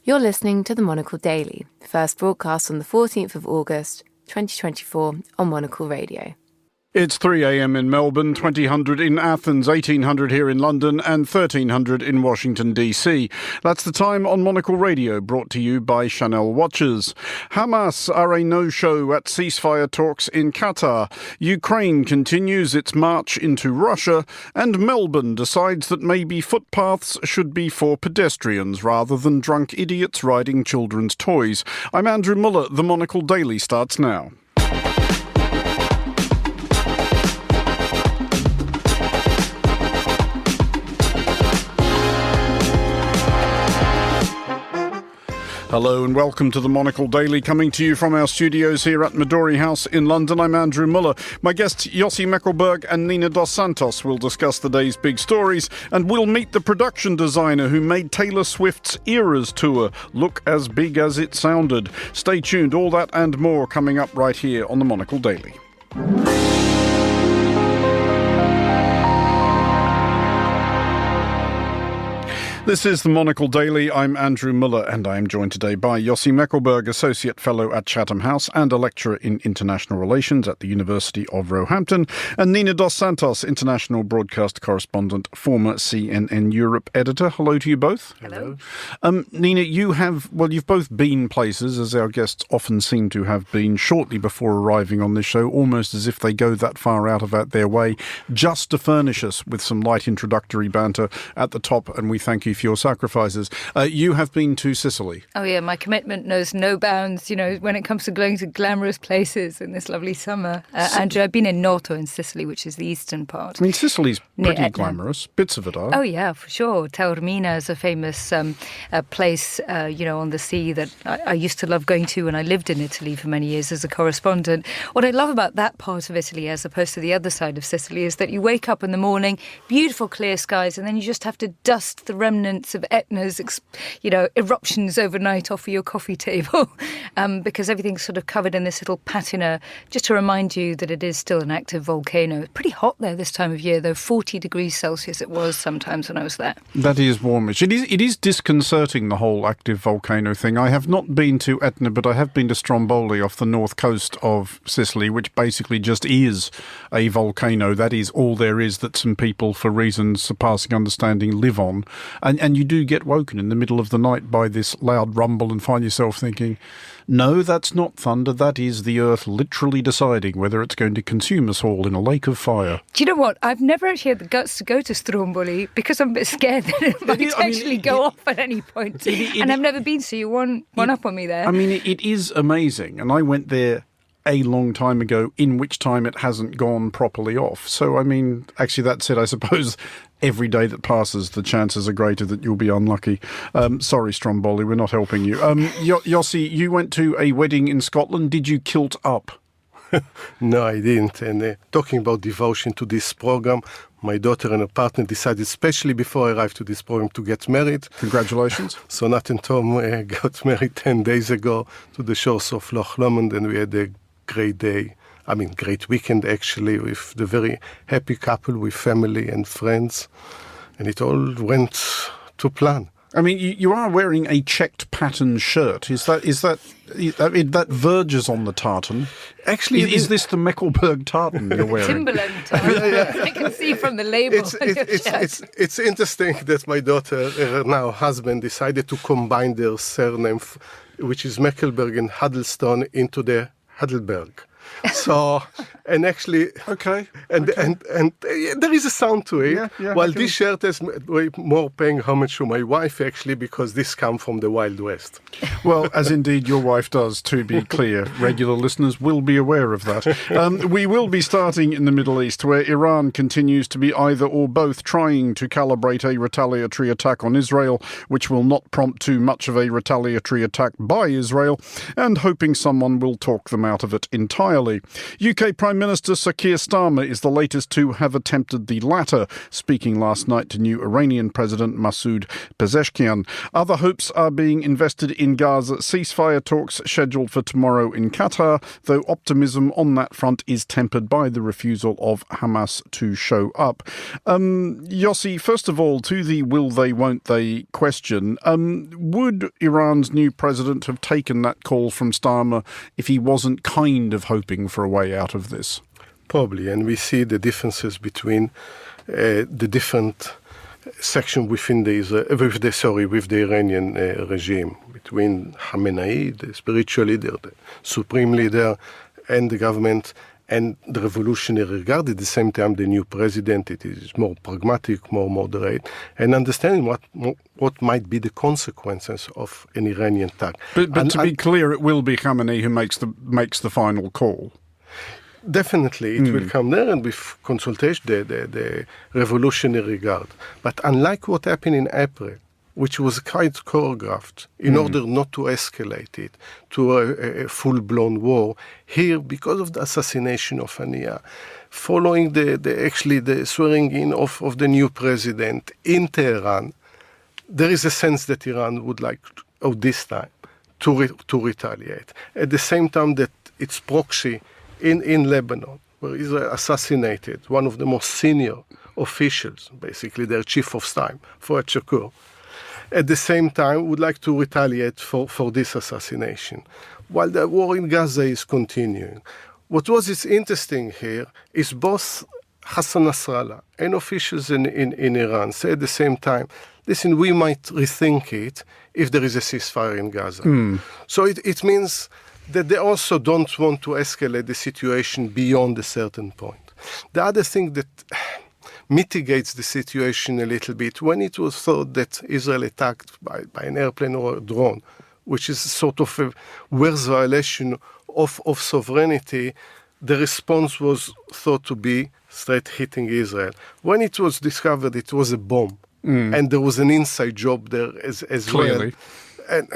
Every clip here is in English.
You're listening to the Monocle Daily, first broadcast on the 14th of August, 2024 on Monocle Radio. It's 3 a.m. in Melbourne, 2000 in Athens, 1800 here in London and 1300 in Washington, D.C. That's the time on Monocle Radio, brought to you by Chanel Watches. Hamas are a no-show at ceasefire talks in Qatar. Ukraine continues its march into Russia, and Melbourne decides that maybe footpaths should be for pedestrians rather than drunk idiots riding children's toys. I'm Andrew Muller. The Monocle Daily starts now. Hello and welcome to the Monocle Daily, coming to you from our studios here at Midori House in London. I'm Andrew Muller. My guests Yossi Meckelberg and Nina Dos Santos will discuss the day's big stories, and we'll meet the production designer who made Taylor Swift's Eras tour look as big as it sounded. Stay tuned, all that and more coming up right here on the Monocle Daily. This is the Monocle Daily. I'm Andrew Muller, and I am joined today by Yossi Meckelberg, Associate Fellow at Chatham House and a Lecturer in International Relations at the University of Roehampton, and Nina Dos Santos, International Broadcast Correspondent, former CNN Europe Editor. Hello to you both. Hello. Nina, you've both been places, as our guests often seem to have been, shortly before arriving on this show, almost as if they go that far out of their way, just to furnish us with some light introductory banter at the top, and we thank you for your sacrifices. You have been to Sicily. Oh yeah, my commitment knows no bounds, when it comes to going to glamorous places in this lovely summer. Andrew, I've been in Noto in Sicily, which is the eastern part. I mean, Sicily's pretty glamorous. Bits of it are. Oh yeah, for sure. Taormina is a famous place, on the sea that I used to love going to when I lived in Italy for many years as a correspondent. What I love about that part of Italy, as opposed to the other side of Sicily, is that you wake up in the morning, beautiful clear skies, and then you just have to dust the remnants of Etna's, eruptions overnight off of your coffee table, because everything's sort of covered in this little patina, just to remind you that it is still an active volcano. It's pretty hot there this time of year, though. 40 degrees Celsius it was sometimes when I was there. That is warmish. It is disconcerting, the whole active volcano thing. I have not been to Etna, but I have been to Stromboli off the north coast of Sicily, which basically just is a volcano. That is all there is that some people, for reasons surpassing understanding, live on. And you do get woken in the middle of the night by this loud rumble and find yourself thinking, no, that's not thunder. That is the earth literally deciding whether it's going to consume us all in a lake of fire. Do you know what? I've never actually had the guts to go to Stromboli because I'm a bit scared that it might go off at any point. And I've never been, so you one up on me there. I mean, it is amazing. And I went there a long time ago, in which time it hasn't gone properly off. So, I mean, actually, that said, I suppose every day that passes, the chances are greater that you'll be unlucky. Sorry, Stromboli, we're not helping you. Yossi, you went to a wedding in Scotland. Did you kilt up? No, I didn't. And talking about devotion to this program, my daughter and her partner decided, especially before I arrived to this program, to get married. Congratulations. So Nat and Tom got married 10 days ago to the shores of Loch Lomond, and we had a great day. Great weekend, actually, with the very happy couple, with family and friends. And it all went to plan. I mean, you are wearing a checked pattern shirt. That verges on the tartan. Actually, is this the Meckelberg tartan you're wearing? Timberland tartan. I can see from the label. It's interesting that my daughter, her now husband, decided to combine their surname, which is Meckelberg and Huddleston, into the Huddleberg. So, and actually, and there is a sound to it. Yeah, while this shirt is way more paying homage to my wife, actually, because this comes from the Wild West. Well, as indeed your wife does, to be clear. Regular listeners will be aware of that. We will be starting in the Middle East, where Iran continues to be either or both trying to calibrate a retaliatory attack on Israel, which will not prompt too much of a retaliatory attack by Israel, and hoping someone will talk them out of it entirely. UK Prime Minister Sir Keir Starmer is the latest to have attempted the latter, speaking last night to new Iranian President Masoud Pezeshkian. Other hopes are being invested in Gaza ceasefire talks scheduled for tomorrow in Qatar, though optimism on that front is tempered by the refusal of Hamas to show up. Yossi, first of all, to the will they, won't they question, would Iran's new president have taken that call from Starmer if he wasn't kind of hoping for a way out of this? Probably, and we see the differences between the different sections within with the Iranian regime, between Khamenei, the spiritual leader, the supreme leader, and the government, and the revolutionary guard. At the same time, the new president, it is more pragmatic, more moderate, and understanding what might be the consequences of an Iranian attack. But to be clear, it will be Khamenei who makes the final call. Definitely, it will come there, and with consultation, the Revolutionary Guard. But unlike what happened in April, which was quite choreographed, in order not to escalate it to a full-blown war, here, because of the assassination of Hania, following the swearing in of the new president in Tehran, there is a sense that Iran would like, this time, to retaliate. At the same time that its proxy in Lebanon, where Israel assassinated one of the most senior officials, basically their chief of staff, Fuad Shakur, at the same time would like to retaliate for this assassination, while the war in Gaza is continuing. What is interesting here is both Hassan Nasrallah and officials in Iran say at the same time, listen, we might rethink it if there is a ceasefire in Gaza. So it means that they also don't want to escalate the situation beyond a certain point. The other thing that mitigates the situation a little bit, when it was thought that Israel attacked by an airplane or a drone, which is sort of a worse violation of sovereignty, the response was thought to be straight hitting Israel. When it was discovered it was a bomb, and there was an inside job there as Clearly. well. And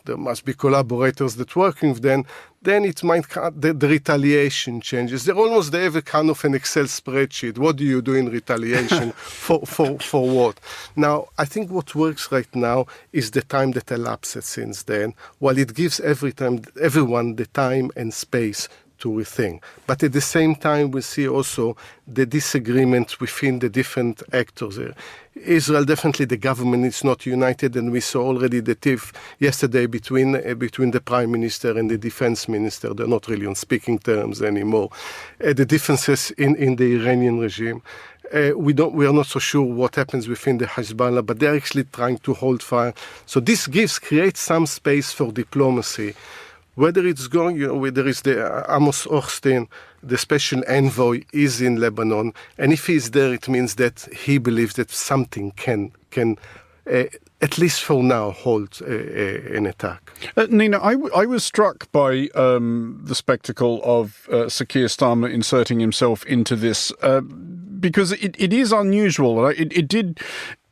there must be collaborators that working with them. Then it might the retaliation changes. They have a kind of an Excel spreadsheet. What do you do in retaliation for what? Now, I think what works right now is the time that elapses since then, while it gives everyone the time and space to rethink. But at the same time, we see also the disagreement within the different actors here. Israel, definitely the government is not united, and we saw already the tiff yesterday between the prime minister and the defense minister. They're not really on speaking terms anymore. The differences in the Iranian regime. We are not so sure what happens within the Hezbollah, but they're actually trying to hold fire. So this creates some space for diplomacy. Whether it's going, whether it's the Amos Hochstein, the special envoy, is in Lebanon, and if he's there, it means that he believes that something can at least for now, halt an attack. Nina, I was struck by the spectacle of Sir Keir Starmer inserting himself into this because it is unusual.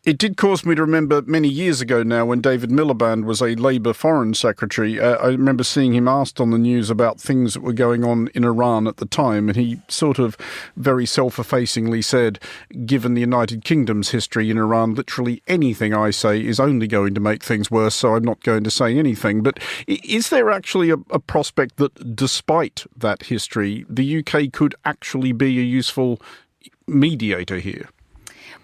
It did cause me to remember many years ago now when David Miliband was a Labour Foreign Secretary. I remember seeing him asked on the news about things that were going on in Iran at the time, and he sort of very self-effacingly said, given the United Kingdom's history in Iran, literally anything I say is only going to make things worse, so I'm not going to say anything. But is there actually a prospect that despite that history, the UK could actually be a useful mediator here?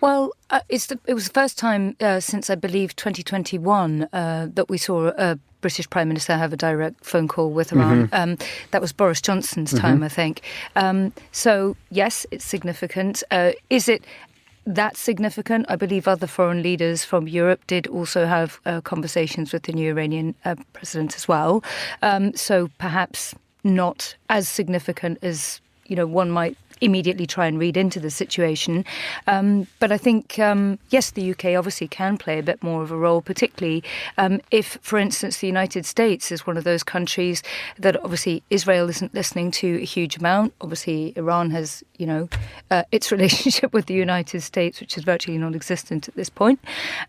Well, it was the first time since, I believe, 2021 that we saw a British Prime Minister have a direct phone call with Iran. Mm-hmm. That was Boris Johnson's time, I think. So, yes, it's significant. Is it that significant? I believe other foreign leaders from Europe did also have conversations with the new Iranian president as well. So perhaps not as significant as one might immediately try and read into the situation. But I think, yes, the UK obviously can play a bit more of a role, particularly if, for instance, the United States is one of those countries that obviously Israel isn't listening to a huge amount. Obviously, Iran has, its relationship with the United States, which is virtually non-existent at this point.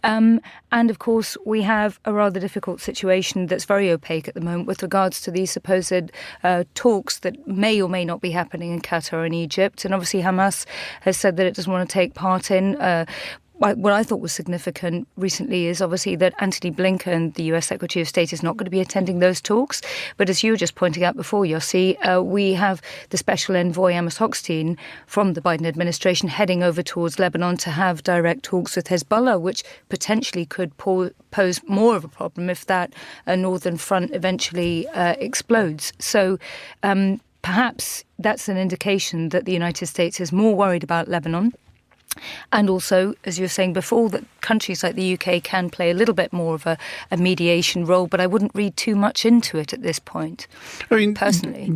And of course, we have a rather difficult situation that's very opaque at the moment with regards to these supposed talks that may or may not be happening in Qatar and Egypt. And obviously Hamas has said that it doesn't want to take part in. What I thought was significant recently is obviously that Antony Blinken, the US Secretary of State, is not going to be attending those talks. But as you were just pointing out before, Yossi, we have the Special Envoy Amos Hochstein from the Biden administration heading over towards Lebanon to have direct talks with Hezbollah, which potentially could pose more of a problem if that northern front eventually explodes. So perhaps that's an indication that the United States is more worried about Lebanon. And also, as you were saying before, that countries like the UK can play a little bit more of a mediation role, but I wouldn't read too much into it at this point, personally.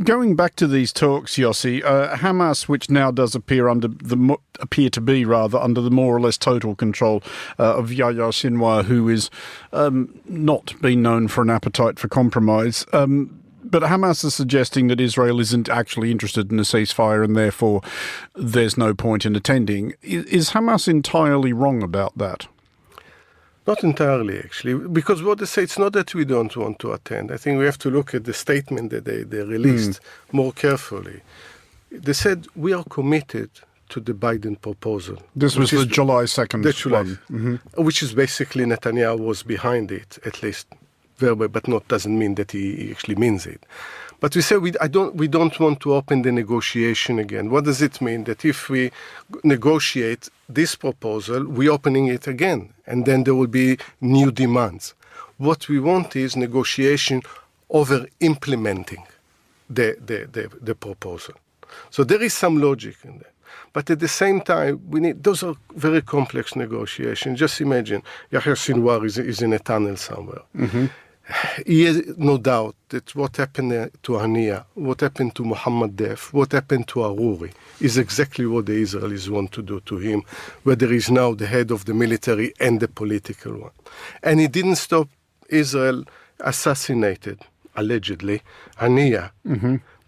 Going back to these talks, Yossi, Hamas, which now does appear under the more or less total control of Yahya Sinwar, who is not been known for an appetite for compromise. But Hamas is suggesting that Israel isn't actually interested in a ceasefire and therefore there's no point in attending. Is Hamas entirely wrong about that? Not entirely, actually, because what they say, it's not that we don't want to attend. I think we have to look at the statement that they released more carefully. They said, we are committed to the Biden proposal. This was the July 2nd one. Which is basically Netanyahu was behind it, at least verbal, but not doesn't mean that he actually means it. But we say we don't want to open the negotiation again. What does it mean? That if we negotiate this proposal, we're opening it again, and then there will be new demands. What we want is negotiation over implementing the proposal. So there is some logic in that. But at the same time, those are very complex negotiations. Just imagine, Yahya Sinwar is in a tunnel somewhere. He has no doubt that what happened to Hania, what happened to Mohammed Def, what happened to Aruri is exactly what the Israelis want to do to him, whether he's now the head of the military and the political one. And he didn't stop Israel assassinated, allegedly, Hania,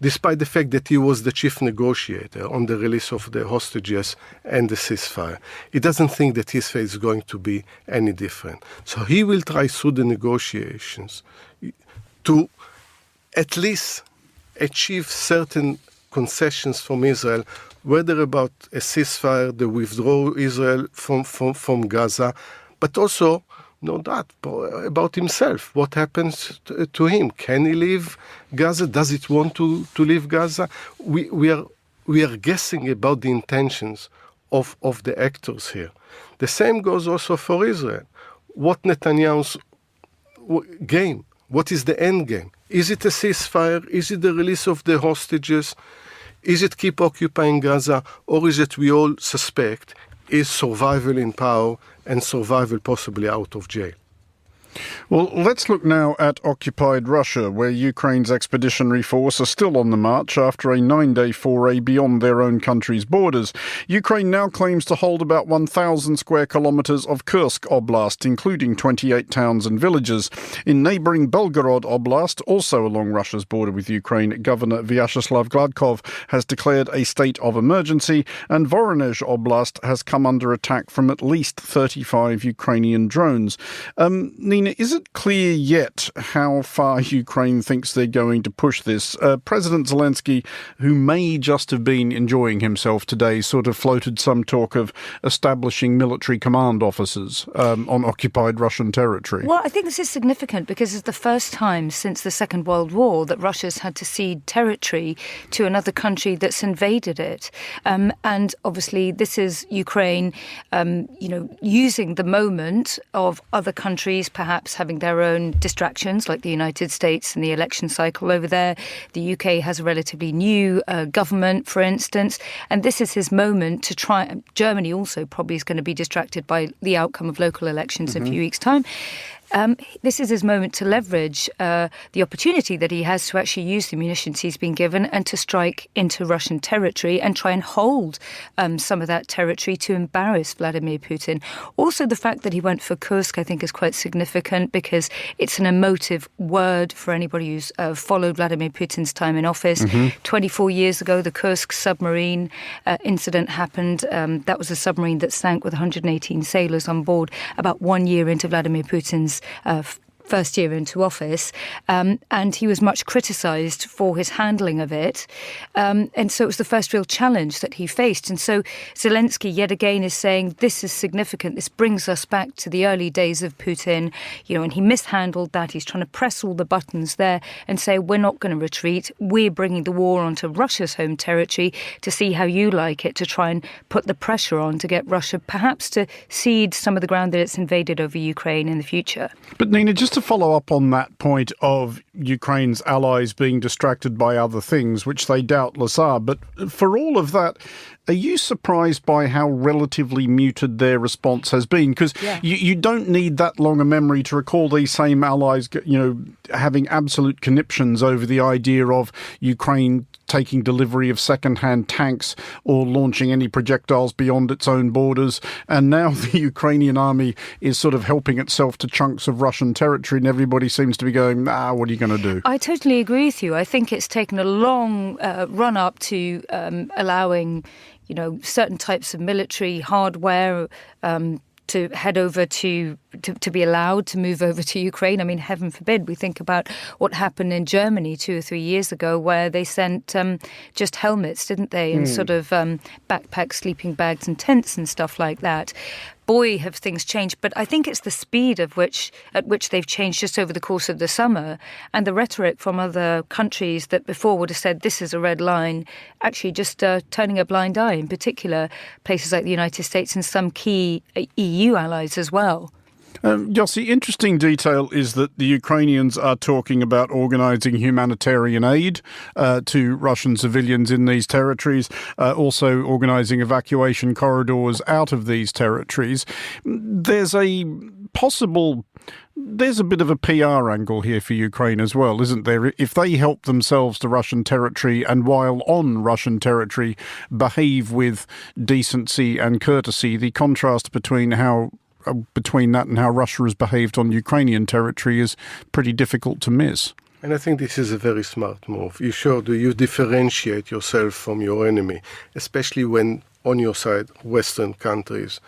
despite the fact that he was the chief negotiator on the release of the hostages and the ceasefire. He doesn't think that his fate is going to be any different. So he will try through the negotiations to at least achieve certain concessions from Israel, whether about a ceasefire, the withdrawal Israel from Gaza, but also no doubt about himself. What happens to him? Can he leave Gaza? Does it want to leave Gaza? We are guessing about the intentions of the actors here. The same goes also for Israel. What Netanyahu's game? What is the end game? Is it a ceasefire? Is it the release of the hostages? Is it keep occupying Gaza? Or is it, we all suspect, is survival in power and survival possibly out of jail? Well, let's look now at occupied Russia, where Ukraine's expeditionary force are still on the march after a 9-day foray beyond their own country's borders. Ukraine now claims to hold about 1,000 square kilometres of Kursk Oblast, including 28 towns and villages. In neighbouring Belgorod Oblast, also along Russia's border with Ukraine, Governor Vyacheslav Gladkov has declared a state of emergency, and Voronezh Oblast has come under attack from at least 35 Ukrainian drones. Nina, is it clear yet how far Ukraine thinks they're going to push this? President Zelensky, who may just have been enjoying himself today, sort of floated some talk of establishing military command officers on occupied Russian territory. Well, I think this is significant because it's the first time since the Second World War that Russia's had to cede territory to another country that's invaded it. And obviously this is Ukraine, using the moment of other countries perhaps having their own distractions, like the United States and the election cycle over there. The UK has a relatively new government, for instance, and this is his moment to try. Germany also probably is going to be distracted by the outcome of local elections in a few weeks' time. This is his moment to leverage the opportunity that he has to actually use the munitions he's been given and to strike into Russian territory and try and hold some of that territory to embarrass Vladimir Putin. Also, the fact that he went for Kursk, I think, is quite significant because it's an emotive word for anybody who's followed Vladimir Putin's time in office. 24 years ago, the Kursk submarine incident happened. That was a submarine that sank with 118 sailors on board about 1 year into Vladimir Putin's first year into office, and he was much criticised for his handling of it. And so it was the first real challenge that he faced. And so Zelensky yet again is saying, this is significant. This brings us back to the early days of Putin, and he mishandled that. He's trying to press all the buttons there and say, we're not going to retreat. We're bringing the war onto Russia's home territory to see how you like it, to try and put the pressure on to get Russia perhaps to cede some of the ground that it's invaded over Ukraine in the future. But Nina, just to follow up on that point of Ukraine's allies being distracted by other things, which they doubtless are, but for all of that, are you surprised by how relatively muted their response has been? Because you don't need that long a memory to recall these same allies, having absolute conniptions over the idea of Ukraine taking delivery of second-hand tanks or launching any projectiles beyond its own borders. And now the Ukrainian army is sort of helping itself to chunks of Russian territory, and everybody seems to be going, what are you going to do? I totally agree with you. I think it's taken a long run up to allowing certain types of military hardware to head over to be allowed to move over to Ukraine. I mean, heaven forbid, we think about what happened in Germany 2 or 3 years ago where they sent just helmets, didn't they, and sort of backpacks, sleeping bags and tents and stuff like that. Boy, have things changed. But I think it's the speed at which they've changed just over the course of the summer, and the rhetoric from other countries that before would have said this is a red line, actually just turning a blind eye, in particular places like the United States and some key EU allies as well. Yossi, interesting detail is that the Ukrainians are talking about organising humanitarian aid to Russian civilians in these territories, also organising evacuation corridors out of these territories. There's a bit of a PR angle here for Ukraine as well, isn't there? If they help themselves to Russian territory and while on Russian territory behave with decency and courtesy, the contrast between that and how Russia has behaved on Ukrainian territory is pretty difficult to miss. And I think this is a very smart move. You differentiate yourself from your enemy, especially when on your side Western countries,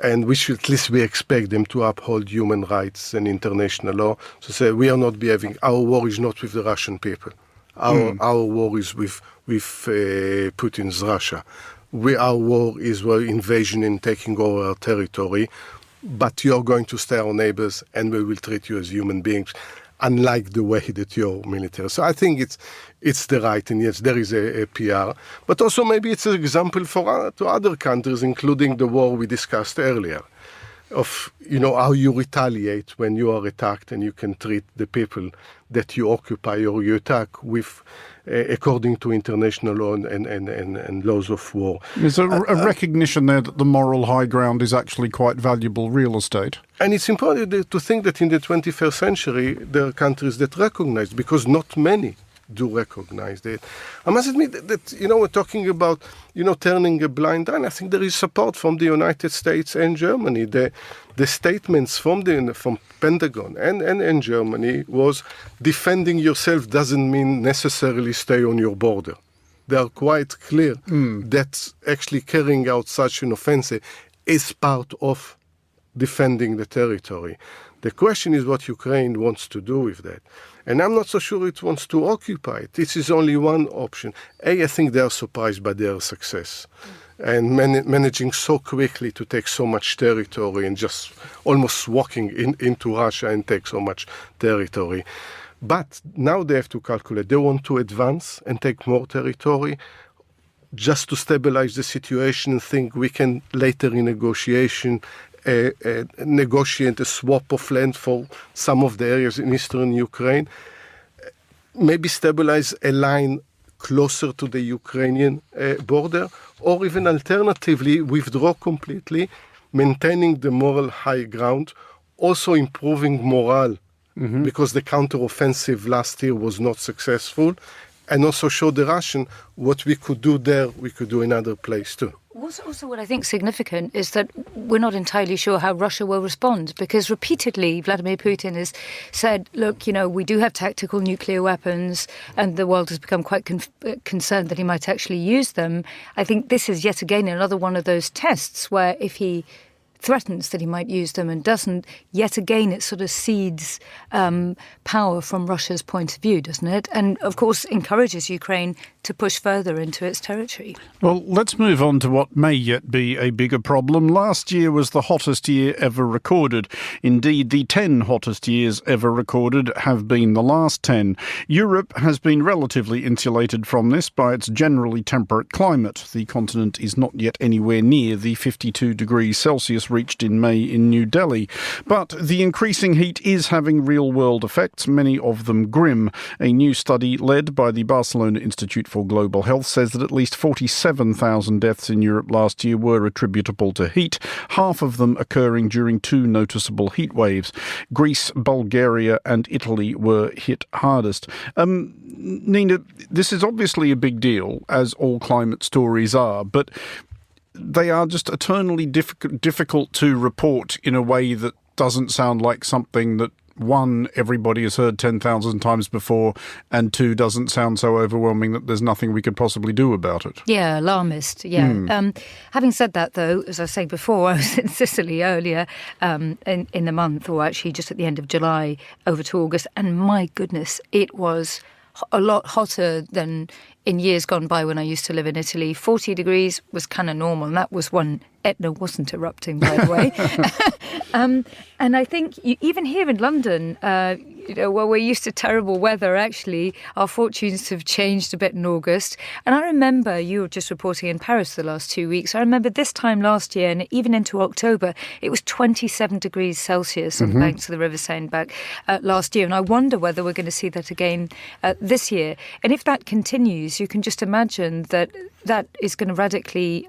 and we should at least expect them to uphold human rights and international law. So say we are not behaving. Our war is not with the Russian people. Our war is with Putin's Russia. Our war is invasion and taking over our territory, but you're going to stay our neighbors and we will treat you as human beings, unlike the way that you're military. So I think it's the right, and yes, there is a PR, but also maybe it's an example to other countries, including the war we discussed earlier, of how you retaliate when you are attacked, and you can treat the people that you occupy or you attack with according to international law and laws of war. There's a recognition there that the moral high ground is actually quite valuable real estate. And it's important to think that in the 21st century there are countries that recognize, because not many do recognize that. I must admit that we're talking about turning a blind eye. I think there is support from the United States and Germany. The statements from Pentagon and Germany was defending yourself doesn't mean necessarily stay on your border. They are quite clear that actually carrying out such an offensive is part of defending the territory. The question is what Ukraine wants to do with that. And I'm not so sure it wants to occupy it. This is only one option. I think they are surprised by their success and managing so quickly to take so much territory and just almost walking into Russia and take so much territory. But now they have to calculate. They want to advance and take more territory just to stabilize the situation and think we can later in negotiation negotiate a swap of land for some of the areas in eastern Ukraine, maybe stabilize a line closer to the Ukrainian border, or even alternatively withdraw completely, maintaining the moral high ground also improving morale, because the counteroffensive last year was not successful, and also show the Russian what we could do there, we could do in other place too. Also what I think is significant is that we're not entirely sure how Russia will respond, because repeatedly Vladimir Putin has said, look, we do have tactical nuclear weapons, and the world has become quite concerned that he might actually use them. I think this is yet again another one of those tests where if he threatens that he might use them and doesn't, yet again it sort of cedes power from Russia's point of view, doesn't it? And of course encourages Ukraine to push further into its territory. Well, let's move on to what may yet be a bigger problem. Last year was the hottest year ever recorded. Indeed, the 10 hottest years ever recorded have been the last 10. Europe has been relatively insulated from this by its generally temperate climate. The continent is not yet anywhere near the 52 degrees Celsius reached in May in New Delhi. But the increasing heat is having real-world effects, many of them grim. A new study led by the Barcelona Institute for Global Health says that at least 47,000 deaths in Europe last year were attributable to heat, half of them occurring during two noticeable heat waves. Greece, Bulgaria and Italy were hit hardest. Nina, this is obviously a big deal, as all climate stories are, but they are just eternally difficult to report in a way that doesn't sound like something that, one, everybody has heard 10,000 times before, and two, doesn't sound so overwhelming that there's nothing we could possibly do about it. Yeah, alarmist, yeah. Having said that, though, as I was saying before, I was in Sicily earlier in the month, or actually just at the end of July over to August, and my goodness, it was a lot hotter than in years gone by when I used to live in Italy. 40 degrees was kind of normal, and that was when Etna wasn't erupting, by the way. And I think even here in London, where we're used to terrible weather, actually, our fortunes have changed a bit in August. And I remember, you were just reporting in Paris the last 2 weeks, I remember this time last year, and even into October, it was 27 degrees Celsius on the banks of the River Seine back last year. And I wonder whether we're going to see that again this year. And if that continues, you can just imagine that is going to radically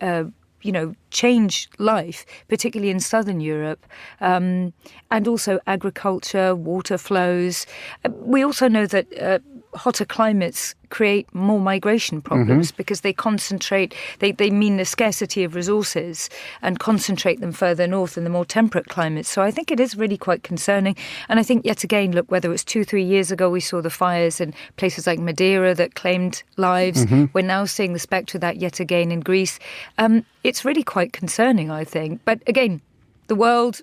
change life, particularly in southern Europe, and also agriculture, water flows. We also know that hotter climates create more migration problems because they concentrate, they mean the scarcity of resources and concentrate them further north in the more temperate climates. So I think it is really quite concerning. And I think yet again, look, whether it's 2-3 years ago we saw the fires in places like Madeira that claimed lives, we're now seeing the spectre of that yet again in Greece. It's really quite concerning, I think. But again, the world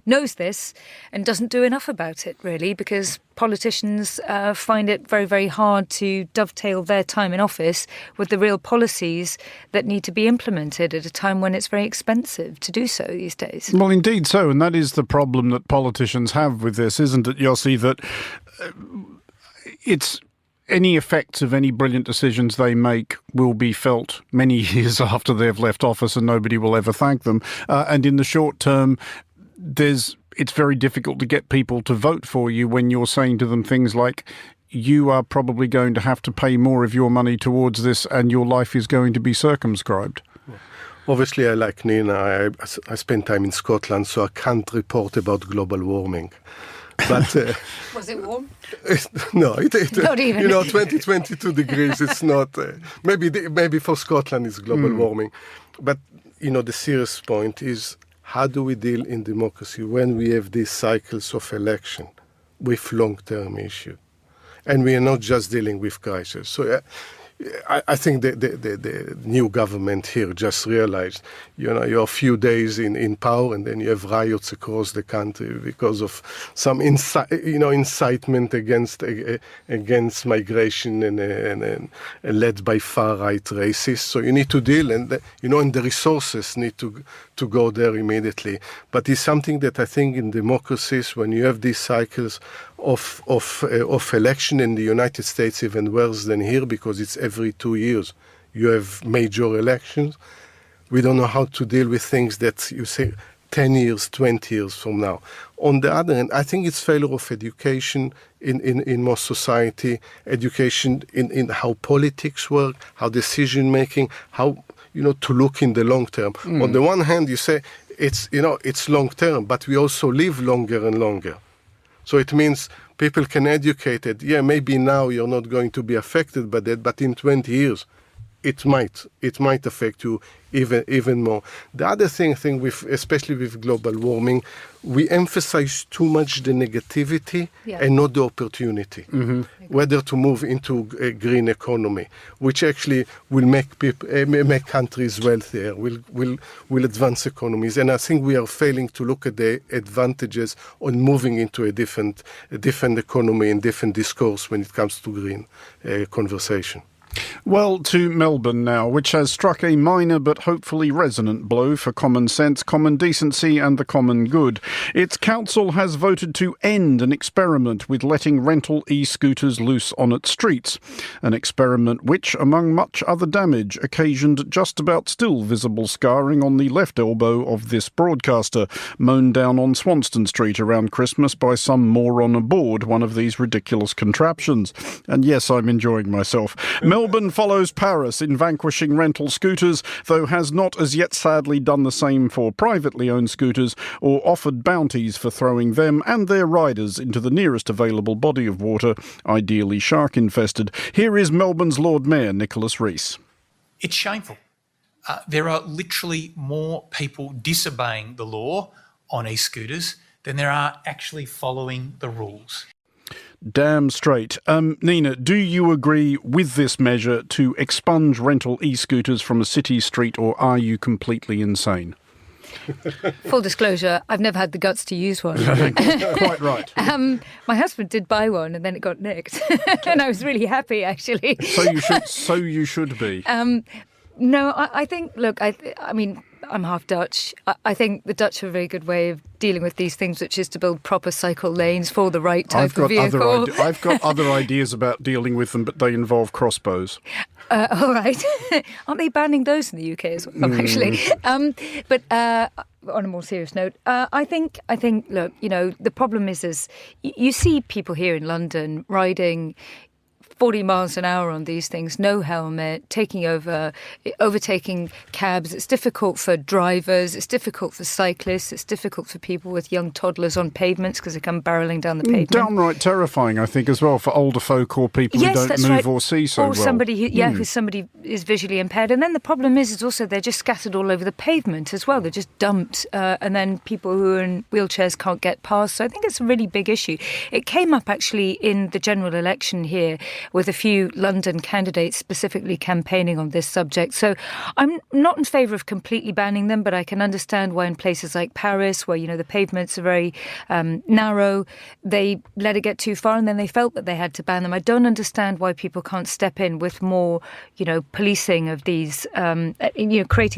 knows this and doesn't do enough about it, really, because politicians find it very, very hard to dovetail their time in office with the real policies that need to be implemented at a time when it's very expensive to do so these days. Well, indeed so, and that is the problem that politicians have with this, isn't it, Yossi, that it's any effects of any brilliant decisions they make will be felt many years after they've left office and nobody will ever thank them. And in the short term, it's very difficult to get people to vote for you when you're saying to them things like, you are probably going to have to pay more of your money towards this and your life is going to be circumscribed. Obviously, I like Nina. I spent time in Scotland, so I can't report about global warming. But was it warm? No, not even. 22 degrees. It's not. Maybe for Scotland it's global warming, but the serious point is, how do we deal in democracy when we have these cycles of election with long-term issue, and we are not just dealing with crisis? So I think the new government here just realized, you're a few days in power and then you have riots across the country because of some incitement against migration and led by far-right racists. So you need to deal, and the resources need to go there immediately. But it's something that I think in democracies, when you have these cycles of election in the United States, even worse than here, because it's every 2 years you have major elections. We don't know how to deal with things that you say 10 years, 20 years from now. On the other hand, I think it's failure of education in most society, education in how politics work, how decision making, how to look in the long term. On the one hand, you say it's long term, but we also live longer and longer. So it means people can educate it. Yeah, maybe now you're not going to be affected by that, but in 20 years, it might affect you even more. The other thing, especially with global warming, we emphasize too much the negativity and not the opportunity. Mm-hmm. Whether to move into a green economy, which actually will make countries wealthier, will advance economies. And I think we are failing to look at the advantages on moving into a different economy and different discourse when it comes to green conversation. Well, to Melbourne now, which has struck a minor but hopefully resonant blow for common sense, common decency and the common good. Its council has voted to end an experiment with letting rental e-scooters loose on its streets. An experiment which, among much other damage, occasioned just about still visible scarring on the left elbow of this broadcaster, mown down on Swanston Street around Christmas by some moron aboard one of these ridiculous contraptions. And yes, I'm enjoying myself. Melbourne follows Paris in vanquishing rental scooters, though has not as yet sadly done the same for privately owned scooters or offered bounties for throwing them and their riders into the nearest available body of water, ideally shark-infested. Here is Melbourne's Lord Mayor, Nicholas Rees. It's shameful. There are literally more people disobeying the law on e-scooters than there are actually following the rules. Damn straight. Nina, do you agree with this measure to expunge rental e-scooters from a city street, or are you completely insane? Full disclosure, I've never had the guts to use one. Quite right. My husband did buy one and then it got nicked. And I was really happy, actually. So you should be. No, I think, look, I mean, I'm half Dutch. I think the Dutch have a very good way of dealing with these things, which is to build proper cycle lanes for the right type of vehicle. I've got other ideas about dealing with them, but they involve crossbows. All right. Aren't they banning those in the UK as well, actually? But on a more serious note, I think, look, you know, the problem is you see people here in London riding 40 miles an hour on these things, no helmet, overtaking cabs. It's difficult for drivers, it's difficult for cyclists, it's difficult for people with young toddlers on pavements because they come barrelling down the pavement. Downright terrifying, I think, as well, for older folk or people who don't move or see so well. Or somebody who is visually impaired. And then the problem is also they're just scattered all over the pavement as well. They're just dumped, and then people who are in wheelchairs can't get past. So I think it's a really big issue. It came up actually in the general election here, with a few London candidates specifically campaigning on this subject. So I'm not in favour of completely banning them, but I can understand why in places like Paris, where, you know, the pavements are very narrow, they let it get too far and then they felt that they had to ban them. I don't understand why people can't step in with more, you know, policing of these, creating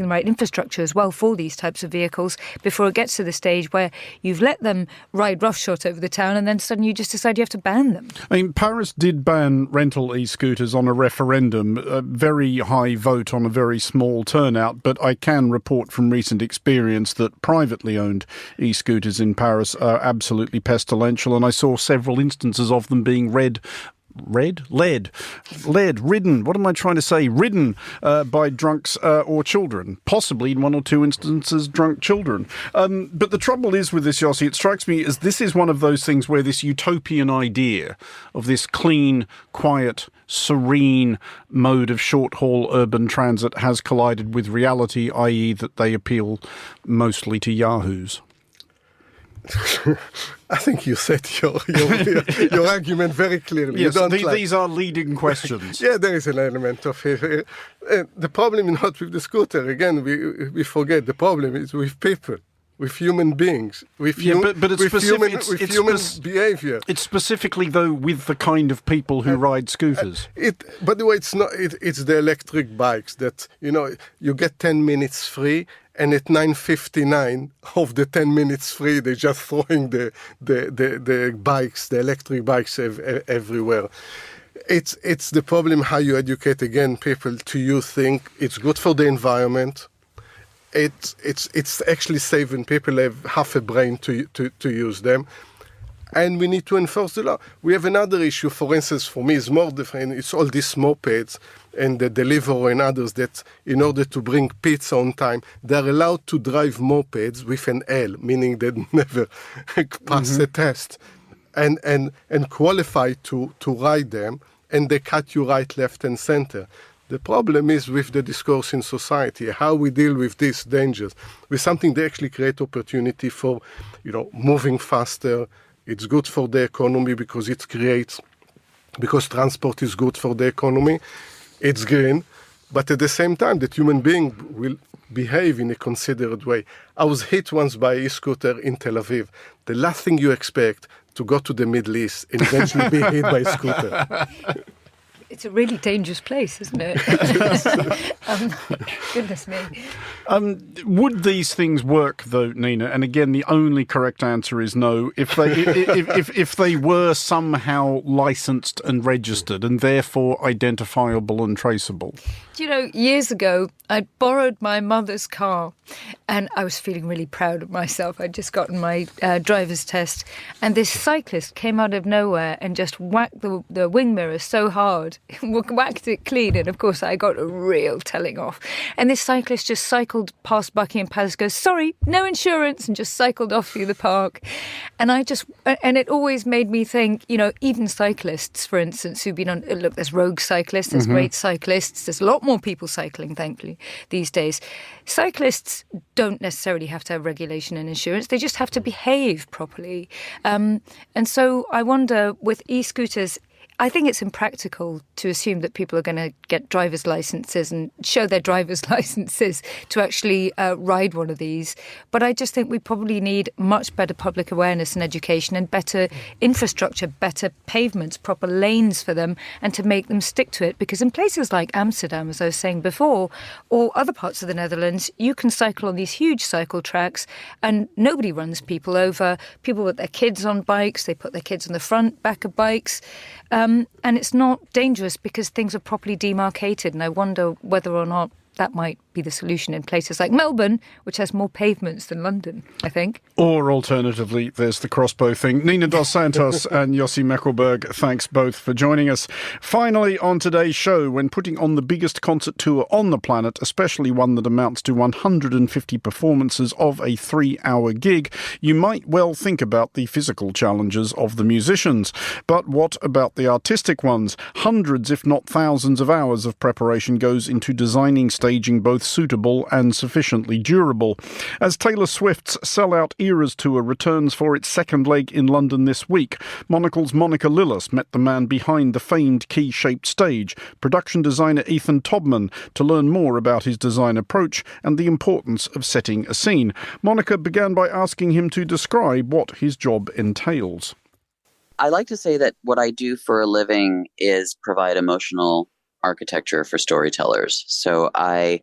the right infrastructure as well for these types of vehicles before it gets to the stage where you've let them ride roughshod over the town and then suddenly you just decide you have to ban them. I mean, Paris did ban rental e-scooters on a referendum, a very high vote on a very small turnout, but I can report from recent experience that privately owned e-scooters in Paris are absolutely pestilential, and I saw several instances of them being ridden by drunks or children, possibly in one or two instances drunk children. But the trouble is with this, Yossi, it strikes me as this is one of those things where this utopian idea of this clean, quiet, serene mode of short-haul urban transit has collided with reality, i.e. that they appeal mostly to yahoos. I think you said your argument very clearly. Yes, these are leading questions. Yeah, there is an element of it. The problem is not with the scooter. Again, we forget the problem is with people, with human beings, with human behavior. It's specifically, though, with the kind of people who ride scooters. By the way, it's not. It's the electric bikes that, you know, you get 10 minutes free. And at 9:59 of the 10 minutes free, they're just throwing the bikes, the electric bikes everywhere. It's the problem how you educate, again, people to use things. It's good for the environment. It's actually saving people have half a brain to use them. and we need to enforce the law. We have another issue, for instance, for me, is more different. It's all these mopeds and the Deliveroo and others that, in order to bring pizza on time, they're allowed to drive mopeds with an L, meaning they never pass the test, and qualify to ride them, and they cut you right, left, and center. The problem is with the discourse in society, how we deal with these dangers, with something that actually create opportunity for, moving faster. It's good for the economy because transport is good for the economy. It's green, but at the same time, that human being will behave in a considerate way. I was hit once by an e-scooter in Tel Aviv. The last thing you expect to go to the Middle East and eventually be hit by a scooter. It's a really dangerous place, isn't it? Goodness me. Would these things work, though, Nina? And again, the only correct answer is no. If they were somehow licensed and registered and therefore identifiable and traceable. Do you know, years ago, I'd borrowed my mother's car and I was feeling really proud of myself. I'd just gotten my driver's test, and this cyclist came out of nowhere and just whacked the wing mirror so hard, whacked it clean, and of course I got a real telling off. And this cyclist just cycled past Buckingham Palace, goes, "Sorry, no insurance," and just cycled off through the park. And it always made me think, even cyclists, for instance, who've been on, look, there's rogue cyclists, there's great cyclists, there's a lot more people cycling, thankfully, these days. Cyclists don't necessarily have to have regulation and insurance. They just have to behave properly. And so I wonder, with e-scooters, I think it's impractical to assume that people are going to get driver's licenses and show their driver's licenses to actually ride one of these. But I just think we probably need much better public awareness and education and better infrastructure, better pavements, proper lanes for them, and to make them stick to it. Because in places like Amsterdam, as I was saying before, or other parts of the Netherlands, you can cycle on these huge cycle tracks and nobody runs people over. People with their kids on bikes, they put their kids on the front, back of bikes. And it's not dangerous because things are properly demarcated. And I wonder whether or not that might be the solution in places like Melbourne, which has more pavements than London, I think. Or alternatively, there's the crossbow thing. Nina Dos Santos and Yossi Meckelberg, thanks both for joining us. Finally, on today's show, when putting on the biggest concert tour on the planet, especially one that amounts to 150 performances of a 3-hour gig, you might well think about the physical challenges of the musicians. But what about the artistic ones? Hundreds, if not thousands of hours of preparation goes into designing staging both suitable and sufficiently durable. As Taylor Swift's Sellout Eras tour returns for its second leg in London this week, Monocle's Monica Lillis met the man behind the famed key-shaped stage, production designer Ethan Tobman, to learn more about his design approach and the importance of setting a scene. Monica began by asking him to describe what his job entails. I like to say that what I do for a living is provide emotional architecture for storytellers. So I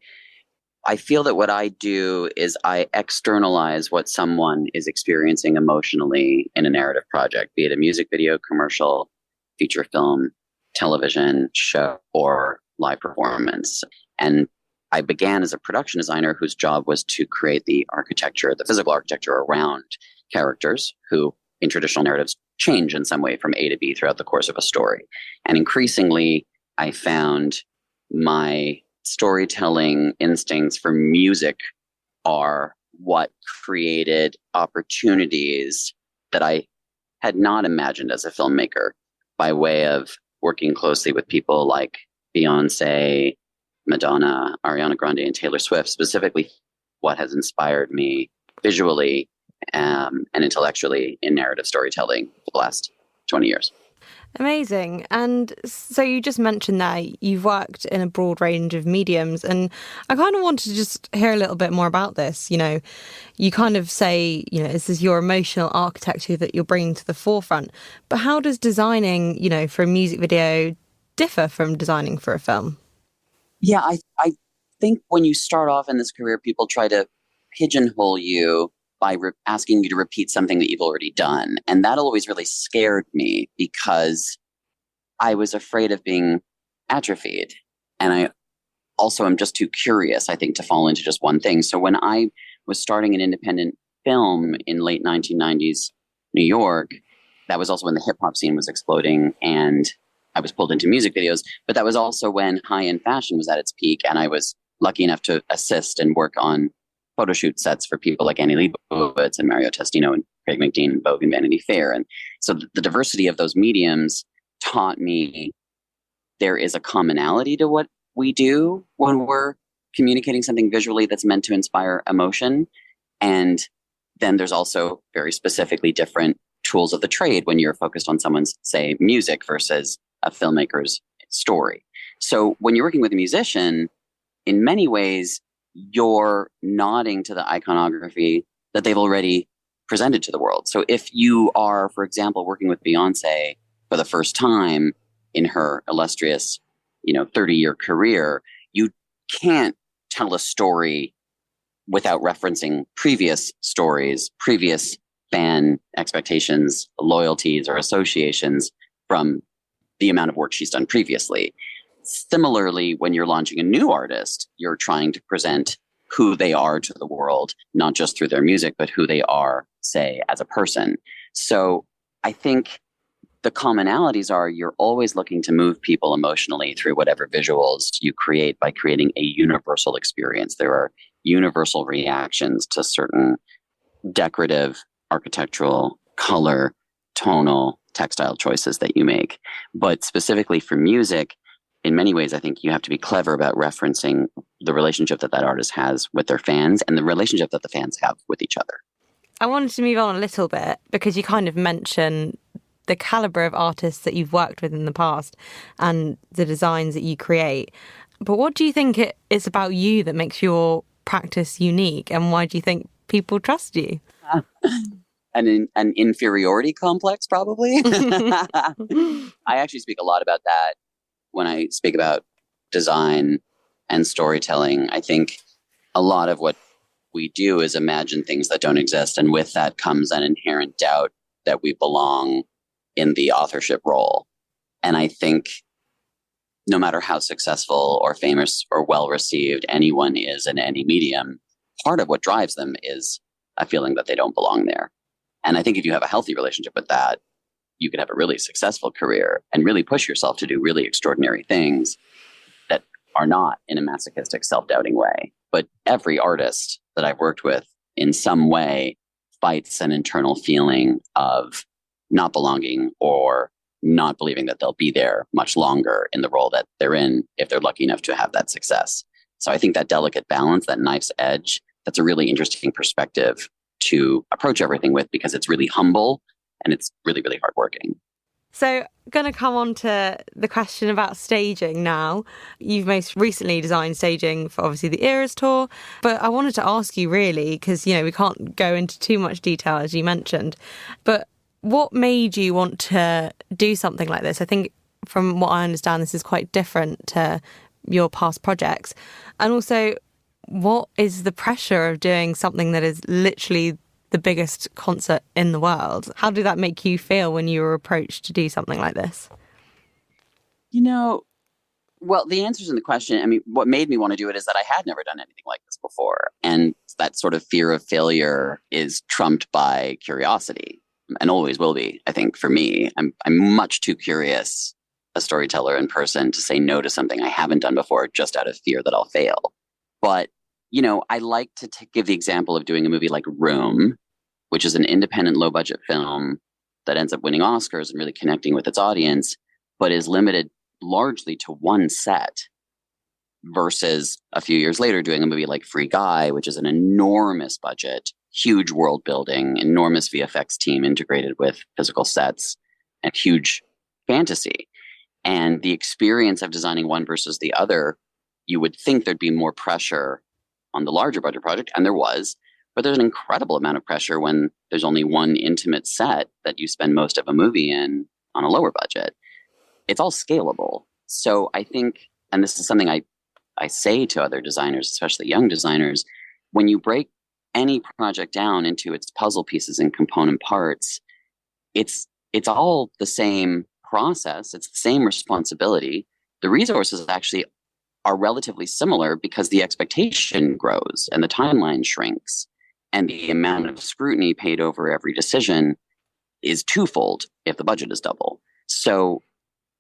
feel that what I do is I externalize what someone is experiencing emotionally in a narrative project, be it a music video, commercial, feature film, television show, or live performance. And I began as a production designer whose job was to create the architecture, the physical architecture around characters who in traditional narratives change in some way from A to B throughout the course of a story. And increasingly, I found my storytelling instincts for music are what created opportunities that I had not imagined as a filmmaker by way of working closely with people like Beyonce, Madonna, Ariana Grande, and Taylor Swift, specifically what has inspired me visually and intellectually in narrative storytelling for the last 20 years. Amazing. And so you just mentioned that you've worked in a broad range of mediums, and I kind of wanted to just hear a little bit more about this. You kind of say, this is your emotional architecture that you're bringing to the forefront. But how does designing, for a music video differ from designing for a film? Yeah, I think when you start off in this career, people try to pigeonhole you by asking you to repeat something that you've already done. And that always really scared me because I was afraid of being atrophied. And I also am just too curious, I think, to fall into just one thing. So when I was starting an independent film in late 1990s New York, that was also when the hip hop scene was exploding and I was pulled into music videos. But that was also when high-end fashion was at its peak, and I was lucky enough to assist and work on photo shoot sets for people like Annie Leibovitz and Mario Testino and Craig McDean and Vogue and Vanity Fair. And so the diversity of those mediums taught me there is a commonality to what we do when we're communicating something visually that's meant to inspire emotion. And then there's also very specifically different tools of the trade when you're focused on someone's, say, music versus a filmmaker's story. So when you're working with a musician, in many ways, you're nodding to the iconography that they've already presented to the world. So if you are, for example, working with Beyonce for the first time in her illustrious, 30-year career, you can't tell a story without referencing previous stories, previous fan expectations, loyalties, or associations from the amount of work she's done previously. Similarly, when you're launching a new artist, you're trying to present who they are to the world, not just through their music, but who they are, say, as a person. So I think the commonalities are you're always looking to move people emotionally through whatever visuals you create by creating a universal experience. There are universal reactions to certain decorative, architectural, color, tonal, textile choices that you make. But specifically for music, in many ways, I think you have to be clever about referencing the relationship that artist has with their fans and the relationship that the fans have with each other. I wanted to move on a little bit because you kind of mentioned the caliber of artists that you've worked with in the past and the designs that you create. But what do you think it is about you that makes your practice unique, and why do you think people trust you? An inferiority complex, probably. I actually speak a lot about that when I speak about design and storytelling. I think a lot of what we do is imagine things that don't exist, and with that comes an inherent doubt that we belong in the authorship role. And I think no matter how successful or famous or well-received anyone is in any medium, part of what drives them is a feeling that they don't belong there. And I think if you have a healthy relationship with that, you could have a really successful career and really push yourself to do really extraordinary things that are not in a masochistic, self-doubting way. But every artist that I've worked with in some way fights an internal feeling of not belonging or not believing that they'll be there much longer in the role that they're in if they're lucky enough to have that success. So I think that delicate balance, that knife's edge, that's a really interesting perspective to approach everything with, because it's really humble and it's really, really hardworking. So going to come on to the question about staging now. You've most recently designed staging for obviously the Eras tour, but I wanted to ask you really, because, we can't go into too much detail as you mentioned, but what made you want to do something like this? I think from what I understand, this is quite different to your past projects. And also, what is the pressure of doing something that is literally the biggest concert in the world? How did that make you feel when you were approached to do something like this? Well, the answer's in the question. I mean, what made me want to do it is that I had never done anything like this before. And that sort of fear of failure is trumped by curiosity, and always will be, I think, for me. I'm much too curious a storyteller in person to say no to something I haven't done before just out of fear that I'll fail. But, I like to give the example of doing a movie like Room, which is an independent low-budget film that ends up winning Oscars and really connecting with its audience, but is limited largely to one set, versus a few years later doing a movie like Free Guy, which is an enormous budget, huge world building, enormous VFX team integrated with physical sets, and huge fantasy. And the experience of designing one versus the other, you would think there'd be more pressure on the larger budget project, and there was, but there's an incredible amount of pressure when there's only one intimate set that you spend most of a movie in on a lower budget. It's all scalable. So I think, and this is something I say to other designers, especially young designers, when you break any project down into its puzzle pieces and component parts, it's all the same process. It's the same responsibility. The resources actually are relatively similar because the expectation grows and the timeline shrinks, and the amount of scrutiny paid over every decision is twofold if the budget is double. So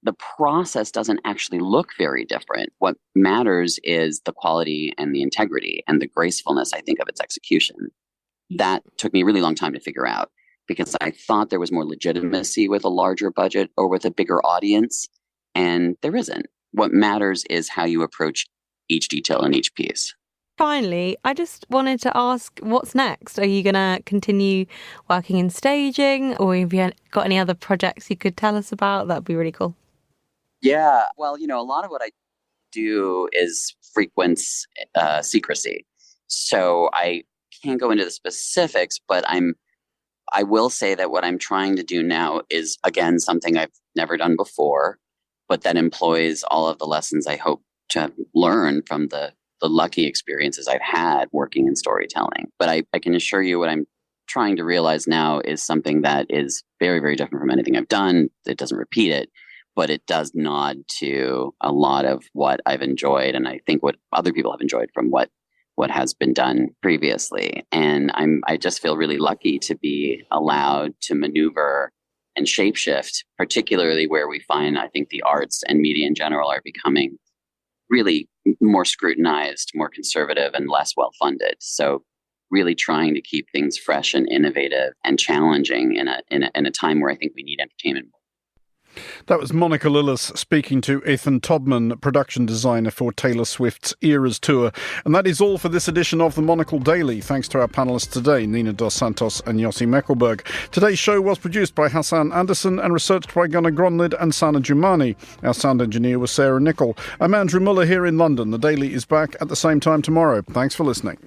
the process doesn't actually look very different. What matters is the quality and the integrity and the gracefulness, I think, of its execution. That took me a really long time to figure out because I thought there was more legitimacy with a larger budget or with a bigger audience, and there isn't. What matters is how you approach each detail in each piece. Finally, I just wanted to ask, what's next? Are you going to continue working in staging, or have you got any other projects you could tell us about? That'd be really cool. Yeah, well, a lot of what I do is frequents secrecy. So I can't go into the specifics, but I will say that what I'm trying to do now is, again, something I've never done before, but that employs all of the lessons I hope to learn from the lucky experiences I've had working in storytelling. But I can assure you what I'm trying to realize now is something that is very, very different from anything I've done. It doesn't repeat it, but it does nod to a lot of what I've enjoyed, and I think what other people have enjoyed from what has been done previously. And I just feel really lucky to be allowed to maneuver and shapeshift, particularly where we find, I think, the arts and media in general are becoming really more scrutinized, more conservative, and less well-funded. So really trying to keep things fresh and innovative and challenging in a time where I think we need entertainment. That was Monica Lillis speaking to Ethan Todman, production designer for Taylor Swift's Eras Tour. And that is all for this edition of the Monocle Daily. Thanks to our panellists today, Nina Dos Santos and Yossi Meckelberg. Today's show was produced by Hassan Anderson and researched by Gunnar Gronlid and Sana Jumani. Our sound engineer was Sarah Nichol. I'm Andrew Muller here in London. The Daily is back at the same time tomorrow. Thanks for listening.